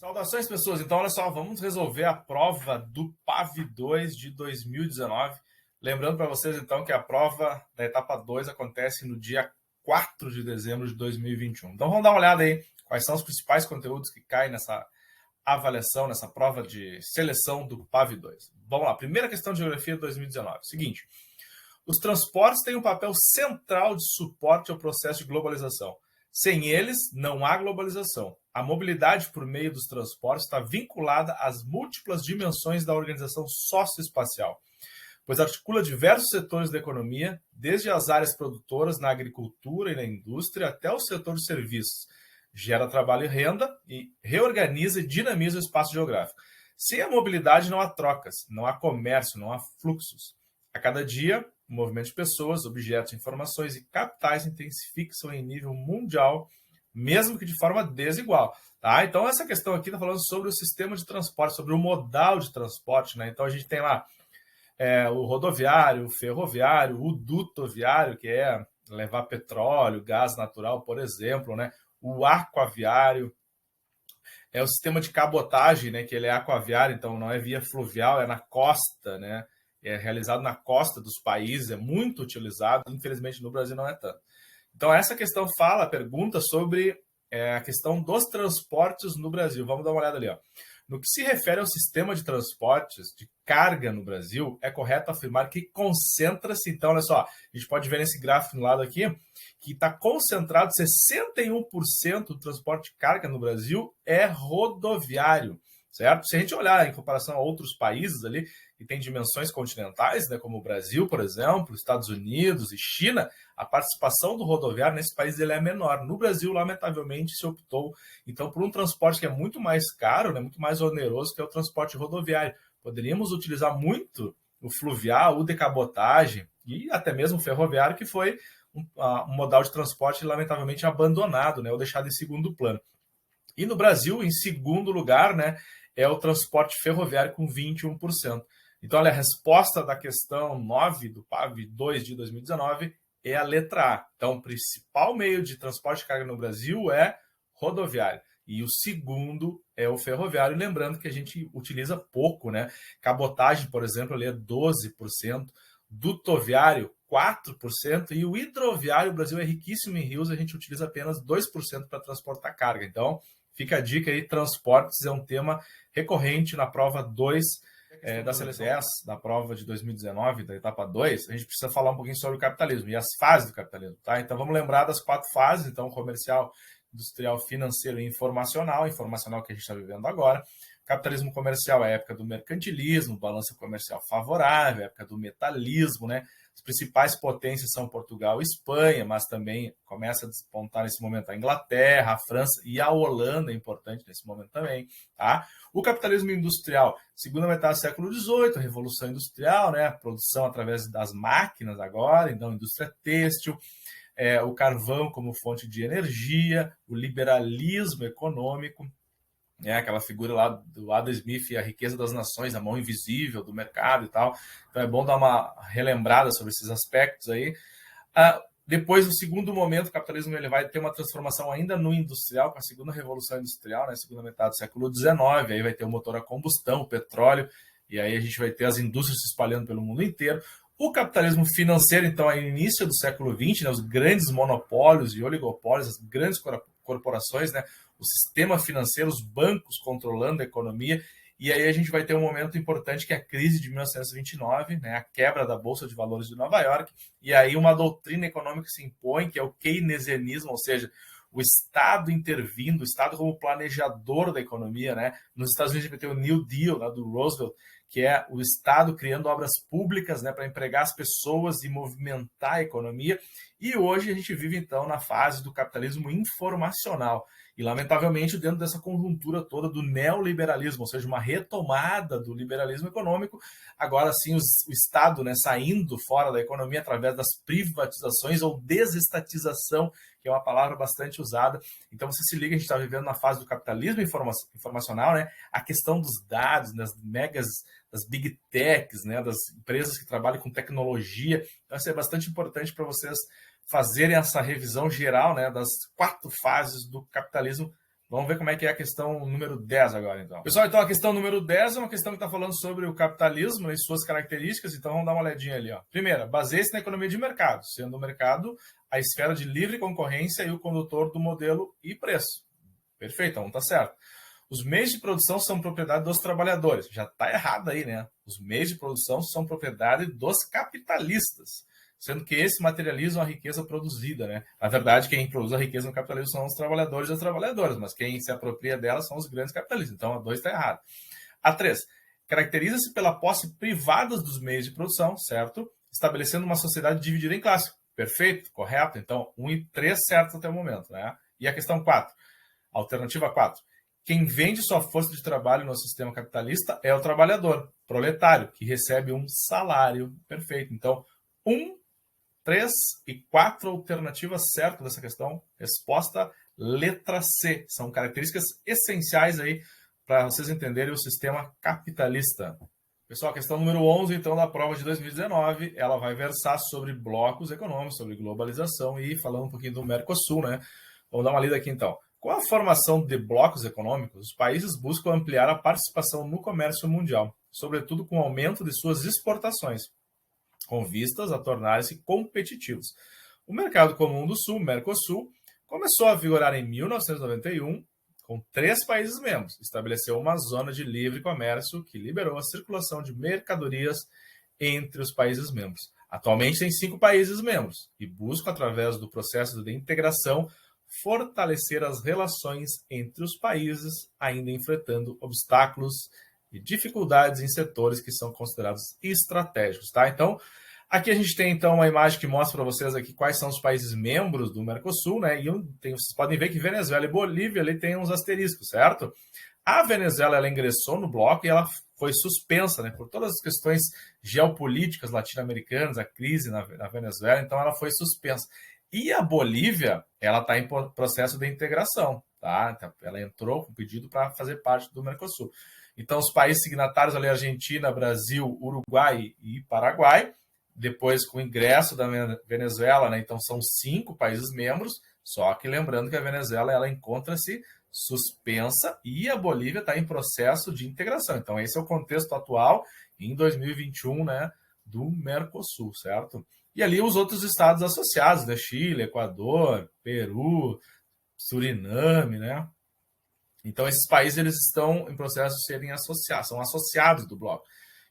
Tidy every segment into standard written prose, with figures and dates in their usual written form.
Saudações, pessoas. Então, olha só, vamos resolver a prova do PAV2 de 2019. Lembrando para vocês, então, que a prova da etapa 2 acontece no dia 4 de dezembro de 2021. Então, vamos dar uma olhada aí quais são os principais conteúdos que caem nessa avaliação, nessa prova de seleção do PAV2. Vamos lá, primeira questão de geografia de 2019. Seguinte, os transportes têm um papel central de suporte ao processo de globalização. Sem eles, não há globalização. A mobilidade por meio dos transportes está vinculada às múltiplas dimensões da organização socioespacial, pois articula diversos setores da economia, desde as áreas produtoras na agricultura e na indústria até o setor de serviços. Gera trabalho e renda e reorganiza e dinamiza o espaço geográfico. Sem a mobilidade não há trocas, não há comércio, não há fluxos. A cada dia, o movimento de pessoas, objetos, informações e capitais intensificam em nível mundial, mesmo que de forma desigual. Tá? Então, essa questão aqui está falando sobre o sistema de transporte, sobre o modal de transporte. Né? Então, a gente tem lá o rodoviário, o ferroviário, o dutoviário, que é levar petróleo, gás natural, por exemplo, né? O aquaviário, o sistema de cabotagem, né? Que ele é aquaviário, então não é via fluvial, é na costa, né? É realizado na costa dos países, é muito utilizado, infelizmente no Brasil não é tanto. Então essa questão pergunta sobre a questão dos transportes no Brasil. Vamos dar uma olhada ali, ó. No que se refere ao sistema de transportes de carga no Brasil, é correto afirmar que concentra-se, então, olha só, a gente pode ver nesse gráfico no lado aqui, que está concentrado 61% do transporte de carga no Brasil é rodoviário, certo? Se a gente olhar em comparação a outros países ali, que tem dimensões continentais, né, como o Brasil, por exemplo, Estados Unidos e China, a participação do rodoviário nesse país ele é menor. No Brasil, lamentavelmente, se optou, então, por um transporte que é muito mais caro, né, muito mais oneroso, que é o transporte rodoviário. Poderíamos utilizar muito o fluvial, o de cabotagem e até mesmo o ferroviário, que foi um modal de transporte lamentavelmente abandonado, né, ou deixado em segundo plano. E no Brasil, em segundo lugar, né, é o transporte ferroviário com 21%. Então, olha, a resposta da questão 9 do PAV2 de 2019 é a letra A. Então, o principal meio de transporte de carga no Brasil é rodoviário. E o segundo é o ferroviário. Lembrando que a gente utiliza pouco, né? Cabotagem, por exemplo, ali é 12%. Dutoviário, 4%. E o hidroviário, o Brasil é riquíssimo em rios, a gente utiliza apenas 2% para transportar carga. Então, fica a dica aí, transportes é um tema recorrente na prova 2 da seleção 10, da prova de 2019, da etapa 2, a gente precisa falar um pouquinho sobre o capitalismo e as fases do capitalismo, tá? Então vamos lembrar das 4 fases, então comercial, industrial, financeiro e informacional que a gente está vivendo agora. Capitalismo comercial é a época do mercantilismo, balança comercial favorável, a época do metalismo, né? As principais potências são Portugal e Espanha, mas também começa a despontar nesse momento a Inglaterra, a França e a Holanda, é importante nesse momento também. Tá? O capitalismo industrial, segunda metade do século XVIII, a Revolução Industrial, né? A produção através das máquinas agora, então indústria têxtil, o carvão como fonte de energia, o liberalismo econômico, aquela figura lá do Adam Smith, a riqueza das nações, a mão invisível do mercado e tal. Então é bom dar uma relembrada sobre esses aspectos aí. Depois, no segundo momento, o capitalismo ele vai ter uma transformação ainda no industrial, com a segunda revolução industrial, né, segunda metade do século XIX, aí vai ter o motor a combustão, o petróleo, e aí a gente vai ter as indústrias se espalhando pelo mundo inteiro. O capitalismo financeiro, então, é o início do século XX, né, os grandes monopólios e oligopólios, as grandes corporações, né, o sistema financeiro, os bancos controlando a economia, e aí a gente vai ter um momento importante que é a crise de 1929, né, a quebra da Bolsa de Valores de Nova York, e aí uma doutrina econômica se impõe, que é o keynesianismo, ou seja, o Estado intervindo, o Estado como planejador da economia, né? Nos Estados Unidos a gente vai ter o New Deal, lá do Roosevelt, que é o Estado criando obras públicas, né, para empregar as pessoas e movimentar a economia. E hoje a gente vive, então, na fase do capitalismo informacional. E, lamentavelmente, dentro dessa conjuntura toda do neoliberalismo, ou seja, uma retomada do liberalismo econômico, agora sim o Estado, né, saindo fora da economia através das privatizações ou desestatização, que é uma palavra bastante usada. Então, você se liga, a gente está vivendo na fase do capitalismo informacional, né, a questão dos dados, das das big techs, né, das empresas que trabalham com tecnologia. Então, isso é bastante importante para vocês fazerem essa revisão geral, né, das 4 fases do capitalismo Vamos ver como é que é a questão número 10 agora, então. Pessoal, então a questão número 10 é uma questão que está falando sobre o capitalismo e suas características, então vamos dar uma olhadinha ali. Ó. Primeira, baseie-se na economia de mercado, sendo o mercado a esfera de livre concorrência e o condutor do modelo e preço. Perfeito, então tá certo. Os meios de produção são propriedade dos trabalhadores. Já está errado aí, né? Os meios de produção são propriedade dos capitalistas, sendo que esses materializam a riqueza produzida, né? Na verdade, quem produz a riqueza no capitalismo são os trabalhadores e as trabalhadoras, mas quem se apropria dela são os grandes capitalistas. Então, a 2 está errado. A 3, caracteriza-se pela posse privada dos meios de produção, certo? Estabelecendo uma sociedade dividida em classes. Perfeito, correto. Então, 1 e 3 certo até o momento, né? E a questão 4, alternativa 4. Quem vende sua força de trabalho no sistema capitalista é o trabalhador, proletário, que recebe um salário. Perfeito. Então, 1, 3 e 4 alternativas certas dessa questão. Resposta letra C. São características essenciais aí para vocês entenderem o sistema capitalista. Pessoal, a questão número 11, então, da prova de 2019, ela vai versar sobre blocos econômicos, sobre globalização e falando um pouquinho do Mercosul, né? Vamos dar uma lida aqui, então. Com a formação de blocos econômicos, os países buscam ampliar a participação no comércio mundial, sobretudo com o aumento de suas exportações, com vistas a tornarem-se competitivos. O Mercado Comum do Sul, Mercosul, começou a vigorar em 1991, com 3 países membros. Estabeleceu uma zona de livre comércio que liberou a circulação de mercadorias entre os países membros. Atualmente tem 5 países membros e busca, através do processo de integração, fortalecer as relações entre os países, ainda enfrentando obstáculos e dificuldades em setores que são considerados estratégicos, tá? Então, aqui a gente tem então uma imagem que mostra para vocês aqui quais são os países membros do Mercosul, né? E vocês podem ver que Venezuela e Bolívia ali tem uns asteriscos, certo? A Venezuela ela ingressou no bloco e ela foi suspensa, né? Por todas as questões geopolíticas latino-americanas, a crise na Venezuela, então ela foi suspensa. E a Bolívia, ela está em processo de integração, tá? Então, ela entrou com pedido para fazer parte do Mercosul. Então, os países signatários ali, Argentina, Brasil, Uruguai e Paraguai, depois com o ingresso da Venezuela, né? Então são 5 países membros, só que lembrando que a Venezuela ela encontra-se suspensa e a Bolívia está em processo de integração. Então, esse é o contexto atual em 2021, né, do Mercosul, certo? E ali os outros estados associados, né? Chile, Equador, Peru, Suriname, né? Então, esses países eles estão em processo de serem associados, são associados do bloco.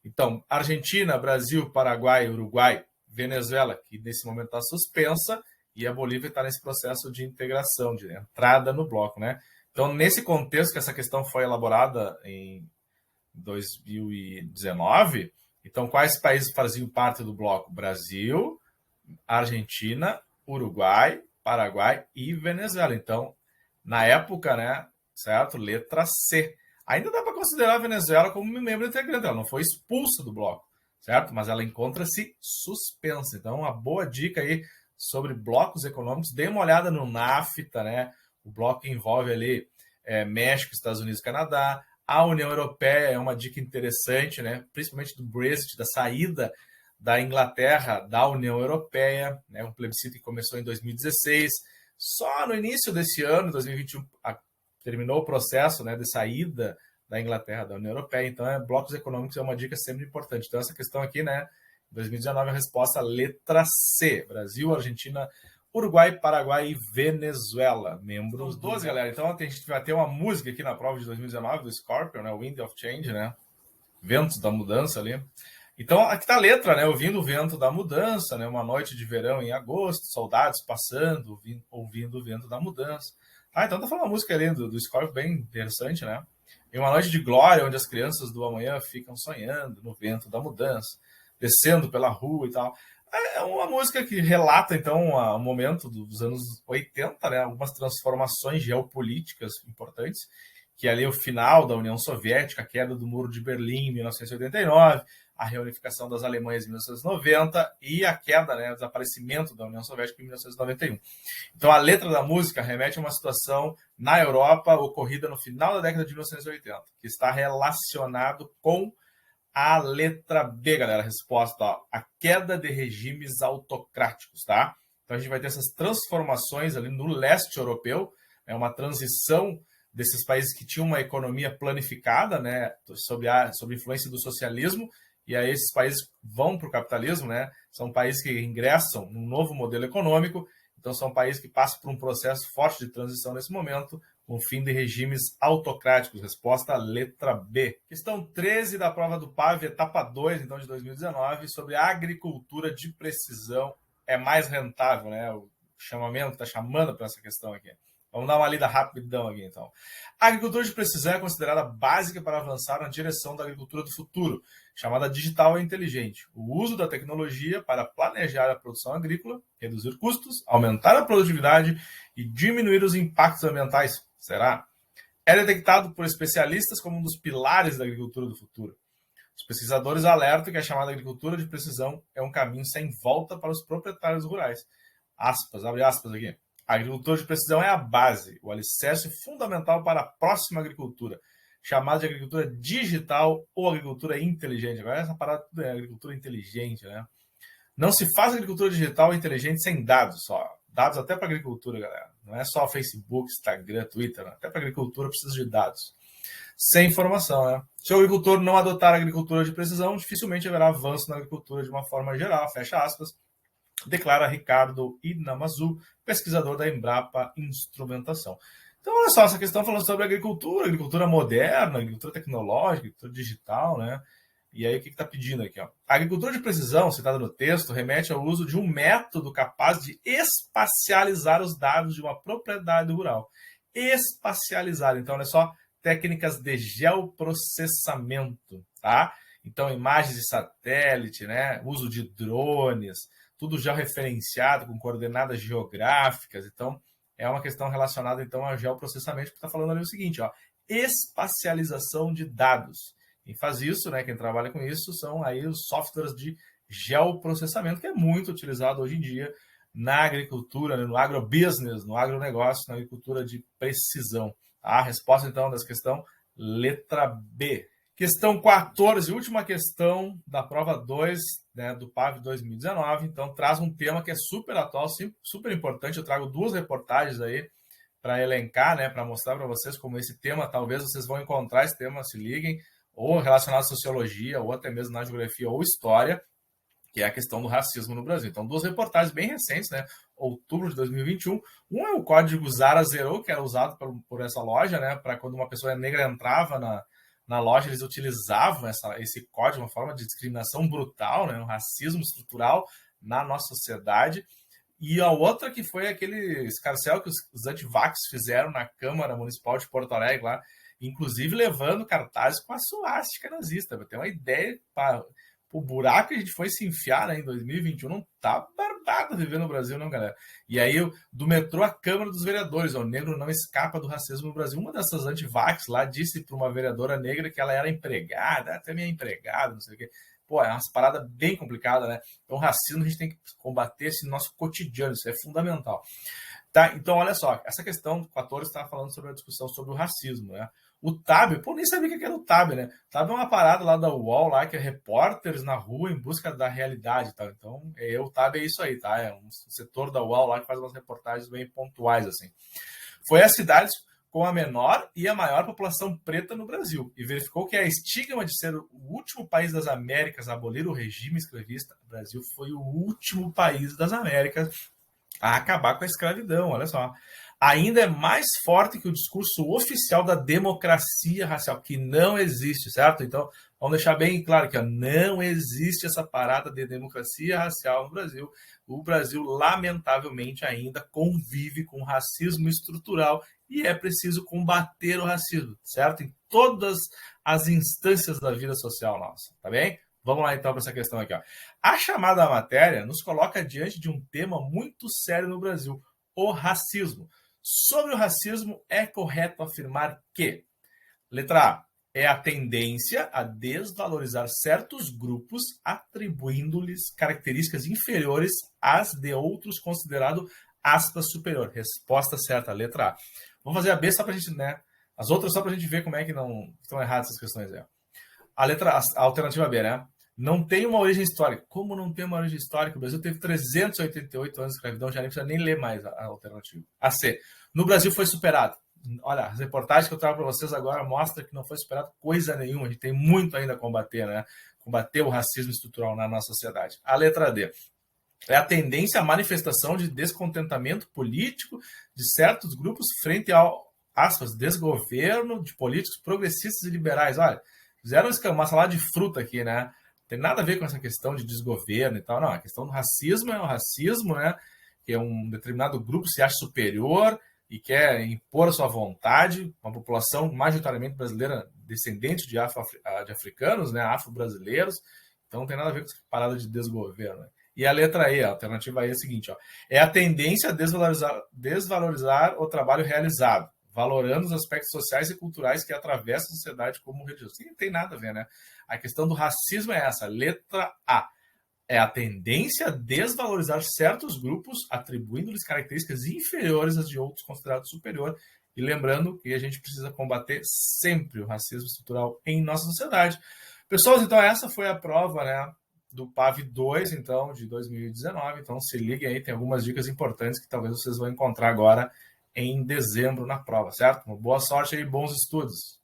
Então, Argentina, Brasil, Paraguai, Uruguai, Venezuela, que nesse momento está suspensa, e a Bolívia está nesse processo de integração, de entrada no bloco, né? Então, nesse contexto que essa questão foi elaborada em 2019, então, quais países faziam parte do bloco? Brasil, Argentina, Uruguai, Paraguai e Venezuela. Então, na época, né, certo? Letra C. Ainda dá para considerar a Venezuela como membro integrante. Ela não foi expulsa do bloco, certo? Mas ela encontra-se suspensa. Então, uma boa dica aí sobre blocos econômicos. Dê uma olhada no NAFTA, né? O bloco que envolve ali México, Estados Unidos, Canadá. A União Europeia é uma dica interessante, né? Principalmente do Brexit, da saída da Inglaterra da União Europeia, né? Um plebiscito que começou em 2016. Só no início desse ano, 2021, terminou o processo, né, de saída da Inglaterra da União Europeia. Então, blocos econômicos é uma dica sempre importante. Então, essa questão aqui, né, 2019, a resposta letra C. Brasil, Argentina, Uruguai, Paraguai e Venezuela, membros 12, galera. Então, a gente vai ter uma música aqui na prova de 2019 do Scorpion, né, Wind of Change, né, Ventos da Mudança ali. Então, aqui tá a letra, né, ouvindo o vento da mudança, né, uma noite de verão em agosto, saudades passando, ouvindo o vento da mudança. Ah, então tá falando uma música ali do Scorpion bem interessante, né? Em uma noite de glória, onde as crianças do amanhã ficam sonhando no vento da mudança, descendo pela rua e tal. É uma música que relata, então, o momento dos anos 80, né? Algumas transformações geopolíticas importantes, que ali o final da União Soviética, a queda do Muro de Berlim em 1989, a reunificação das Alemanhas em 1990 e a queda, né, o desaparecimento da União Soviética em 1991. Então, a letra da música remete a uma situação na Europa ocorrida no final da década de 1980, que está relacionado com a letra B, galera. A resposta, ó, a queda de regimes autocráticos, tá? Então, a gente vai ter essas transformações ali no leste europeu, é uma transição desses países que tinham uma economia planificada, né, sob influência do socialismo, e aí esses países vão para o capitalismo, né? São países que ingressam num novo modelo econômico, então são países que passam por um processo forte de transição nesse momento, com o fim de regimes autocráticos. Resposta letra B. Questão 13 da prova do PAV, etapa 2, então, de 2019, sobre a agricultura de precisão é mais rentável, né? O chamamento está chamando para essa questão aqui. Vamos dar uma lida rapidão aqui, então. A agricultura de precisão é considerada básica para avançar na direção da agricultura do futuro, chamada digital e inteligente. O uso da tecnologia para planejar a produção agrícola, reduzir custos, aumentar a produtividade e diminuir os impactos ambientais. Será? É detectado por especialistas como um dos pilares da agricultura do futuro. Os pesquisadores alertam que a chamada agricultura de precisão é um caminho sem volta para os proprietários rurais. Aspas, abre aspas aqui. A agricultura de precisão é a base, o alicerce fundamental para a próxima agricultura, chamada de agricultura digital ou agricultura inteligente. Agora essa parada tudo é agricultura inteligente, né? Não se faz agricultura digital e inteligente sem dados só. Dados até para agricultura, galera. Não é só Facebook, Instagram, Twitter. Não. Até para agricultura precisa de dados. Sem informação, né? Se o agricultor não adotar a agricultura de precisão, dificilmente haverá avanço na agricultura de uma forma geral, fecha aspas, declara Ricardo Inamazu, pesquisador da Embrapa Instrumentação. Então, olha só, essa questão falando sobre agricultura moderna, agricultura tecnológica, agricultura digital, né? E aí, o que está pedindo aqui? Ó? A agricultura de precisão, citada no texto, remete ao uso de um método capaz de espacializar os dados de uma propriedade rural. Espacializar, então, olha só, técnicas de geoprocessamento, tá? Então, imagens de satélite, né? Uso de drones, tudo já referenciado com coordenadas geográficas. Então, é uma questão relacionada então ao geoprocessamento, que está falando ali o seguinte, ó, espacialização de dados. Quem faz isso, né, quem trabalha com isso, são aí os softwares de geoprocessamento, que é muito utilizado hoje em dia na agricultura, no agrobusiness, no agronegócio, na agricultura de precisão. A resposta, então, dessa questão, letra B. Questão 14, última questão da prova 2, né, do PAV 2019. Então, traz um tema que é super atual, super importante. Eu trago duas reportagens aí para elencar, né, para mostrar para vocês como esse tema, talvez vocês vão encontrar esse tema, se liguem, ou relacionado à sociologia, ou até mesmo na geografia ou história, que é a questão do racismo no Brasil. Então, duas reportagens bem recentes, né, outubro de 2021. Um é o código Zara Zero, que era usado por essa loja, né, para quando uma pessoa negra entrava na loja, eles utilizavam esse código, uma forma de discriminação brutal, né, um racismo estrutural na nossa sociedade. E a outra que foi aquele escarcéu que os antivax fizeram na Câmara Municipal de Porto Alegre, lá, inclusive levando cartazes com a suástica nazista. Para ter uma ideia, o buraco que a gente foi se enfiar, né, em 2021 não tá barbado viver no Brasil, não, galera. E aí, do metrô à Câmara dos Vereadores, o negro não escapa do racismo no Brasil. Uma dessas antivax lá disse para uma vereadora negra que ela era empregada, até minha empregada, não sei o quê. Pô, é umas paradas bem complicadas, né? Então, o racismo a gente tem que combater esse nosso cotidiano, isso é fundamental. Tá? Então, olha só, essa questão 14 está falando sobre a discussão sobre o racismo, né? O TAB, pô, nem sabia o que era o TAB, né? O TAB é uma parada lá da UOL, lá, que é repórteres na rua em busca da realidade, tá? Então, o TAB é isso aí, tá? É um setor da UOL lá que faz umas reportagens bem pontuais, assim. Foi a cidade com a menor e a maior população preta no Brasil e verificou que a estigma de ser o último país das Américas a abolir o regime escravista, o Brasil foi o último país das Américas a acabar com a escravidão, olha só. Ainda é mais forte que o discurso oficial da democracia racial, que não existe, certo? Então, vamos deixar bem claro que ó, não existe essa parada de democracia racial no Brasil. O Brasil, lamentavelmente, ainda convive com racismo estrutural e é preciso combater o racismo, certo? Em todas as instâncias da vida social nossa, tá bem? Vamos lá, então, para essa questão aqui. Ó. A chamada matéria nos coloca diante de um tema muito sério no Brasil, o racismo. Sobre o racismo, é correto afirmar que, letra A, é a tendência a desvalorizar certos grupos, atribuindo-lhes características inferiores às de outros considerado, aspas, superior. Resposta certa, letra A. Vamos fazer a B só para a gente, né? As outras só para a gente ver como é que não estão erradas essas questões aí. A alternativa B, né? Não tem uma origem histórica. Como não tem uma origem histórica? O Brasil teve 388 anos de escravidão, já nem precisa nem ler mais a alternativa. A C. No Brasil foi superado. olha, as reportagens que eu trago para vocês agora mostram que não foi superado coisa nenhuma. A gente tem muito ainda a combater, né? Combater o racismo estrutural na nossa sociedade. A letra D é a tendência à manifestação de descontentamento político de certos grupos frente ao, aspas, desgoverno de políticos progressistas e liberais. Olha, fizeram uma salada de fruta aqui, né? Não tem nada a ver com essa questão de desgoverno e tal, não. A questão do racismo é o racismo, né? Que é um determinado grupo se acha superior e quer impor a sua vontade, uma população majoritariamente brasileira descendente de africanos, né? Afro-brasileiros. Então não tem nada a ver com essa parada de desgoverno, né? E a letra E, a alternativa E é a seguinte, ó, é a tendência a desvalorizar o trabalho realizado, valorando os aspectos sociais e culturais que atravessam a sociedade como religioso. Não tem nada a ver, né? A questão do racismo é essa, letra A. É a tendência a desvalorizar certos grupos, atribuindo-lhes características inferiores às de outros considerados superior. E lembrando que a gente precisa combater sempre o racismo estrutural em nossa sociedade. Pessoal, então essa foi a prova, né, do PAV 2, então, de 2019. Então, se liguem aí, tem algumas dicas importantes que talvez vocês vão encontrar agora em dezembro na prova, certo? Uma boa sorte e bons estudos.